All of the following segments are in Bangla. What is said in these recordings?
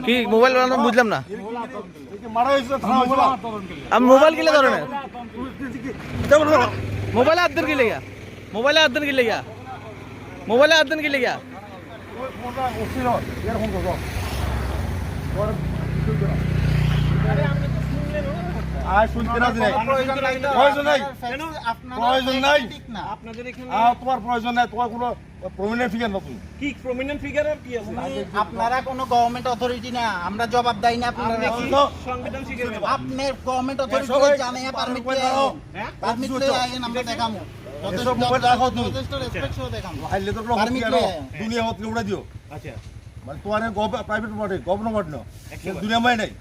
কি মোবাইল বুঝলাম না, আমি মোবাইল কিলে ধরে না, মোবাইলে হাত দেন কি লেগা, মোবাইলে হাত দেন কি লেগা, মোবাইলে হাত দেন কি লেগা। তোমার প্রয়োজন নাই, তোমার কোনো প্রমিনেন্ট ফিগার নতুন কি প্রমিনেন্ট ফিগার আর কি আছে? আপনারা কোনো গভর্নমেন্ট অথরিটি না, আমরা জবাব দেই না। আপনারা সংবিধান শিখে আপনি গভর্নমেন্ট অথরিটি জানাইয়া পারমিট দাও, পারমিট লই আইন আমরা দেখামু। এসব মোবাইল রাখো তুমি, যথেষ্ট রেসপেক্ট সহ দেখামু। আইলে তো পারমিট লই দুনিয়া হতে উড়া দিও। আচ্ছা মানে তোমার প্রাইভেট প্রপার্টি গভর্নমেন্ট না, দুনিয়া মাই নাই,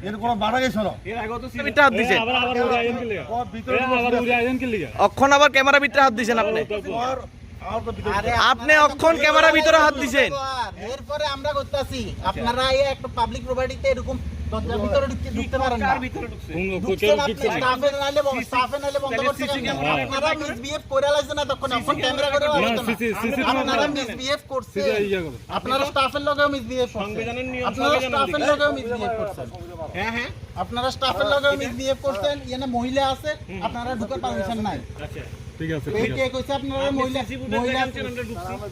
এর কোনো বাড়া গেছ না। এর আগে তো ক্যামেরা হাত দিছেন, আবার উড়ে আইন কে লাগা, ভিতরে আবার উড়ে আইন কে লাগা, অক্ষণ আবার ক্যামেরা ভিতরে হাত দিছেন আপনি, আপনি অক্ষণ ক্যামেরা ভিতরে হাত দিছেন। এরপরে আমরা করতেছি, আপনারা এই একটা পাবলিক প্রপার্টিতে এরকম দরজার ভিতরে ঢুকতে পারেন না। স্টাফের নাইলে বন্ধ করতে কেন? আপনারা মিসবিহেভ করে লাইছেন না, তখন এখন ক্যামেরা করে আপনারা মিসবিহেভ করছে, আপনারা স্টাফের লগেও মিসবিহেভ করছেন, আপনারা স্টাফের লগেও মিসবিহেভ করছেন। হ্যাঁ হ্যাঁ, আপনারা স্টাফের লগেও মিসবিহেভ করছেন। এখানে মহিলা আছে, আপনারা ঢুকার পারমিশন নাই। আচ্ছা ঠিক আছে, কে কইছে আপনারা মহিলা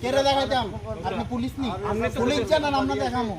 কেরে দেখাইতাম? আপনি পুলিশ নি, পুলিশ জানেন, আমরা দেখামু।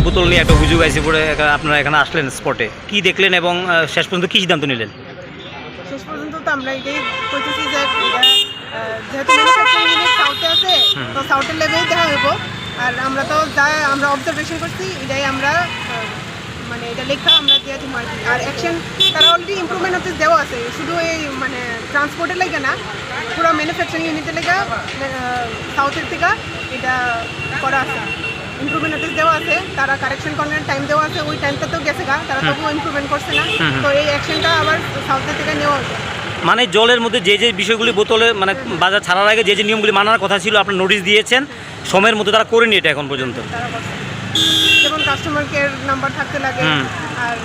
বোতল নিয়ে একটা অভিযোগ আছে পরে আপনারা এখানে আসলেন স্পটে, কি দেখলেন এবং শেষ পর্যন্ত কি সিদ্ধান্ত নিলেন? শেষ পর্যন্ত তো আমরা এটাই কইতেছি যে এটা যেহেতু ম্যানুফ্যাকচারিং ইউনিট সাউথে আছে, তো সাউথের লেভেলেই দেখা হইব। আর আমরা তো যা আমরা অবজারভেশন করছি এটাই আমরা মানে এটা লেখা আমরা দিয়ে দিই আর কি। আর অ্যাকশন তারা অলরেডি ইমপ্রুভমেন্ট হতে দেওয়া আছে, শুধু এই মানে ট্রান্সপোর্টের লেগে না, পুরো ম্যানুফ্যাকচারিং ইউনিটের লেগে সাউথের থেকে এটা করা আছে, ইমপ্রুভমেন্ট নোটিস দেওয়া আছে, তারা কারেকশন করার টাইম দেওয়া আছে, ওই টাইমটা তো গেছে গা, তারা তবুও ইমপ্রুভমেন্ট করছে না। তো এই অ্যাকশনটা আবার সাউথের থেকে নেওয়া হচ্ছে। মানে জলের মধ্যে যে যে বিষয়গুলি বোতলে মানে বাজার ছাড়ার আগে যে যে নিয়মগুলি মানার কথা ছিল আপনার নোটিশ দিয়েছেন, সময়ের মধ্যে তারা করেনি এটা এখন পর্যন্ত। তারা করছে যেমন কাস্টমার কেয়ার নাম্বার থাকতে লাগে, আর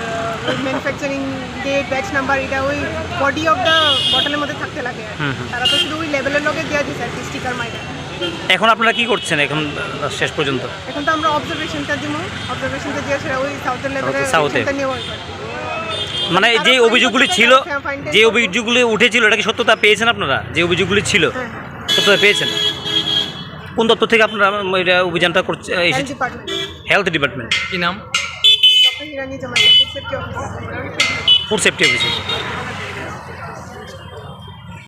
ওই ম্যানুফ্যাকচারিং ডেট, ব্যাচ নাম্বার, এটা ওই বডি অফ দ্য বটলের মধ্যে থাকতে লাগে। তারা তো শুধু ওই লেভেলের লগে দিয়ে দিচ্ছে আর কি, স্টিকার মাইরা। এখন আপনারা কি করছেন এখন শেষ পর্যন্ত? এখন তো আমরা অবজারভেশনটা দিব, অবজারভেশনটা দিয়ে সেটা ওই সাউথের লেভেলে নেওয়া হয়। মানে যে অভিযোগগুলি ছিল, যে অভিযোগগুলি উঠেছিল, এটা কি সত্যতা পেয়েছেন আপনারা? যে অভিযোগগুলি ছিল সত্যতা পেয়েছেন? কোন দপ্তর থেকে আপনারা এটা অভিযানটা করছে? Health department. কি নাম? Food safety officer. Food safety officer.